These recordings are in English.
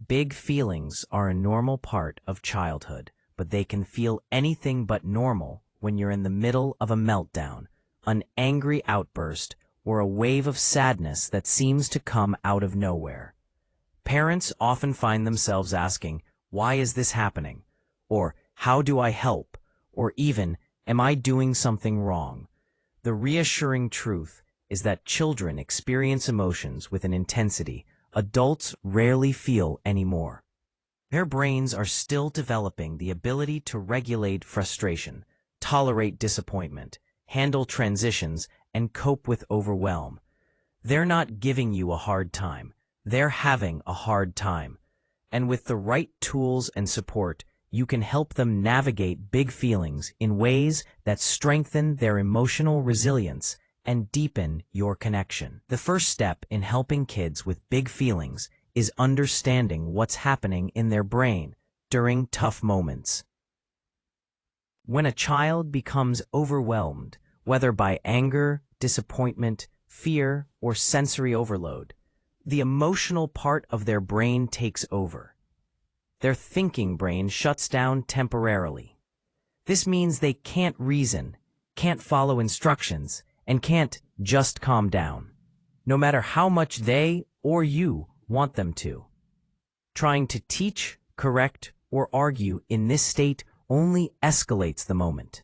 Big feelings are a normal part of childhood, but they can feel anything but normal when you're in the middle of a meltdown, an angry outburst, or a wave of sadness that seems to come out of nowhere. Parents often find themselves asking, "Why is this happening?" Or, "How do I help?" Or even, "Am I doing something wrong?" The reassuring truth is that children experience emotions with an intensity adults rarely feel anymore. Their brains are still developing the ability to regulate frustration, tolerate disappointment, handle transitions, and cope with overwhelm. They're not giving you a hard time. They're having a hard time. And with the right tools and support, you can help them navigate big feelings in ways that strengthen their emotional resilience and deepen your connection. The first step in helping kids with big feelings is understanding what's happening in their brain during tough moments. When a child becomes overwhelmed, whether by anger, disappointment, fear, or sensory overload, the emotional part of their brain takes over. Their thinking brain shuts down temporarily. This means they can't reason, can't follow instructions, and can't just calm down, no matter how much they or you want them to. Trying to teach, correct, or argue in this state only escalates the moment.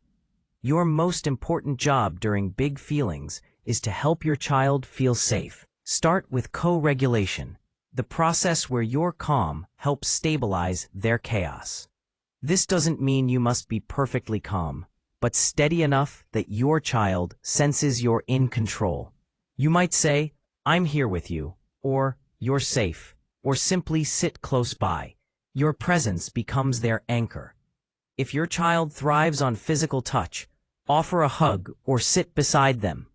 Your most important job during big feelings is to help your child feel safe. Start with co-regulation, the process where your calm helps stabilize their chaos. This doesn't mean you must be perfectly calm, but steady enough that your child senses you're in control. You might say, "I'm here with you," or "You're safe," or simply sit close by. Your presence becomes their anchor. If your child thrives on physical touch, offer a hug or sit beside them.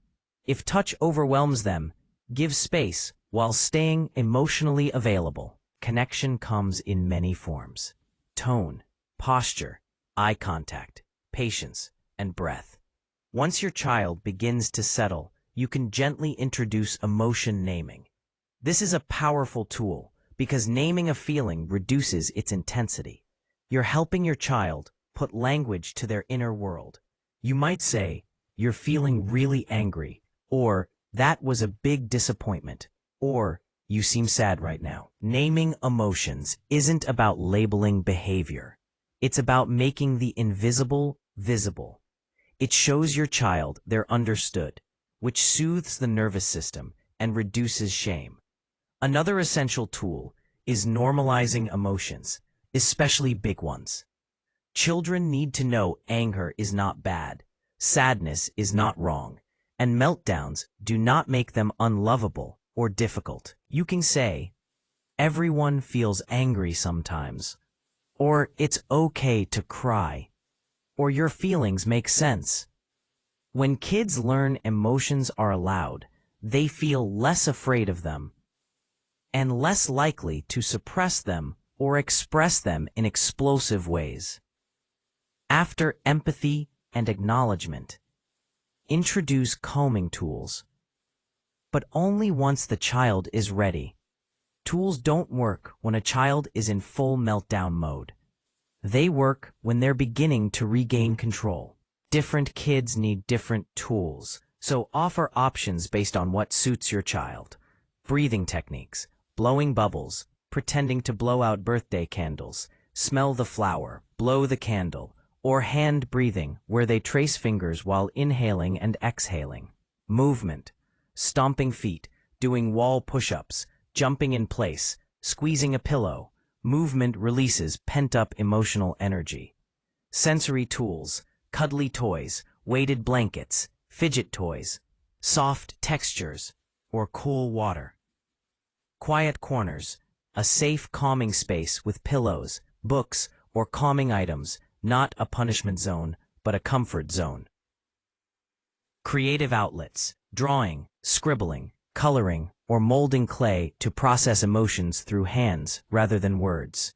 If touch overwhelms them, give space while staying emotionally available. Connection comes in many forms: tone, posture, eye contact, patience, and breath. Once your child begins to settle, you can gently introduce emotion naming. This is a powerful tool because naming a feeling reduces its intensity. You're helping your child put language to their inner world. You might say, "You're feeling really angry," or "That was a big disappointment," or "You seem sad right now." Naming emotions isn't about labeling behavior. It's about making the invisible visible. It shows your child they're understood, which soothes the nervous system and reduces shame. Another essential tool is normalizing emotions, especially big ones. Children need to know anger is not bad, sadness is not wrong, and meltdowns do not make them unlovable or difficult. You can say, "Everyone feels angry sometimes," or "It's okay to cry," or "Your feelings make sense." When kids learn emotions are allowed, they feel less afraid of them and less likely to suppress them or express them in explosive ways. After empathy and acknowledgement, introduce calming tools, but only once the child is ready. Tools don't work when a child is in full meltdown mode. They work when they're beginning to regain control. Different kids need different tools, so offer options based on what suits your child. Breathing techniques, blowing bubbles, pretending to blow out birthday candles, smell the flower, blow the candle, or hand breathing where they trace fingers while inhaling and exhaling. Movement, stomping feet, doing wall push-ups, jumping in place, squeezing a pillow. Movement releases pent-up emotional energy. Sensory tools, cuddly toys, weighted blankets, fidget toys, soft textures, or cool water. Quiet corners, a safe calming space with pillows, books, or calming items, not a punishment zone, but a comfort zone. Creative outlets, drawing, scribbling, coloring, or molding clay to process emotions through hands rather than words.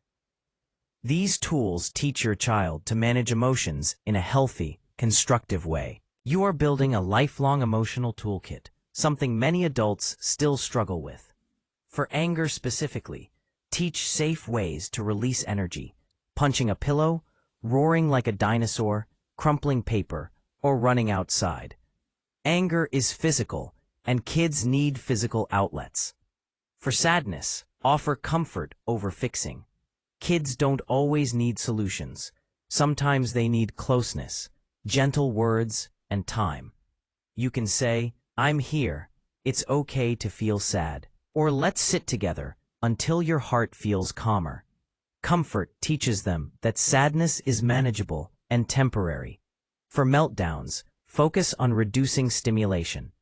These tools teach your child to manage emotions in a healthy, constructive way. You are building a lifelong emotional toolkit, something many adults still struggle with. For anger specifically, Teach safe ways to release energy, punching a pillow, roaring like a dinosaur, crumpling paper, or running outside. Anger is physical, and kids need physical outlets. For sadness, offer comfort over fixing. Kids don't always need solutions. Sometimes they need closeness, gentle words, and time. You can say, "I'm here. It's okay to feel sad." Or "let's sit together until your heart feels calmer." Comfort teaches them that sadness is manageable and temporary. For meltdowns, focus on reducing stimulation.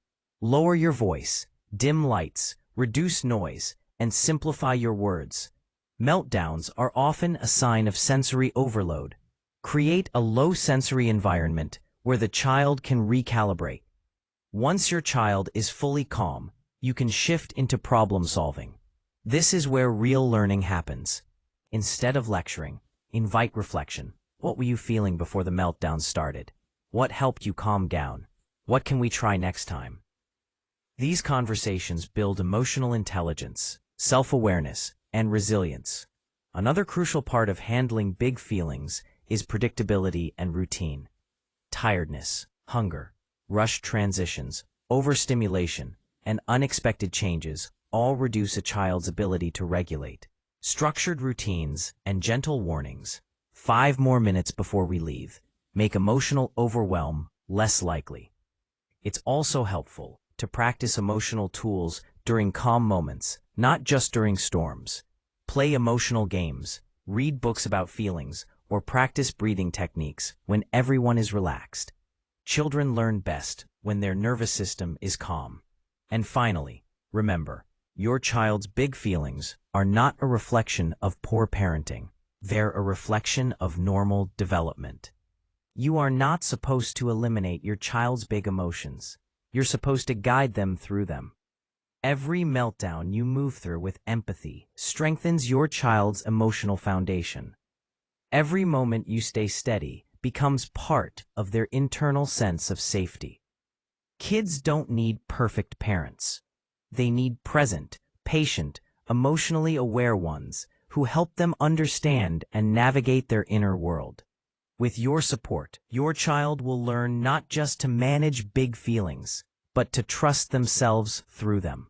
Lower your voice, dim lights, reduce noise, and simplify your words. Meltdowns are often a sign of sensory overload. Create a low-sensory environment where the child can recalibrate. Once your child is fully calm, you can shift into problem-solving. This is where real learning happens. Instead of lecturing, invite reflection. What were you feeling before the meltdown started? What helped you calm down? What can we try next time? These conversations build emotional intelligence, self-awareness, and resilience. Another crucial part of handling big feelings is predictability and routine. Tiredness, hunger, rushed transitions, overstimulation, and unexpected changes all reduce a child's ability to regulate. Structured routines and gentle warnings, 5 more minutes before we leave, make emotional overwhelm less likely. It's also helpful to practice emotional tools during calm moments, not just during storms. Play emotional games, read books about feelings, or practice breathing techniques when everyone is relaxed. Children learn best when their nervous system is calm. And finally, remember, your child's big feelings are not a reflection of poor parenting. They're a reflection of normal development. You are not supposed to eliminate your child's big emotions. You're supposed to guide them through them. Every meltdown you move through with empathy strengthens your child's emotional foundation. Every moment you stay steady becomes part of their internal sense of safety. Kids don't need perfect parents. They need present, patient, emotionally aware ones who help them understand and navigate their inner world. With your support, your child will learn not just to manage big feelings, but to trust themselves through them.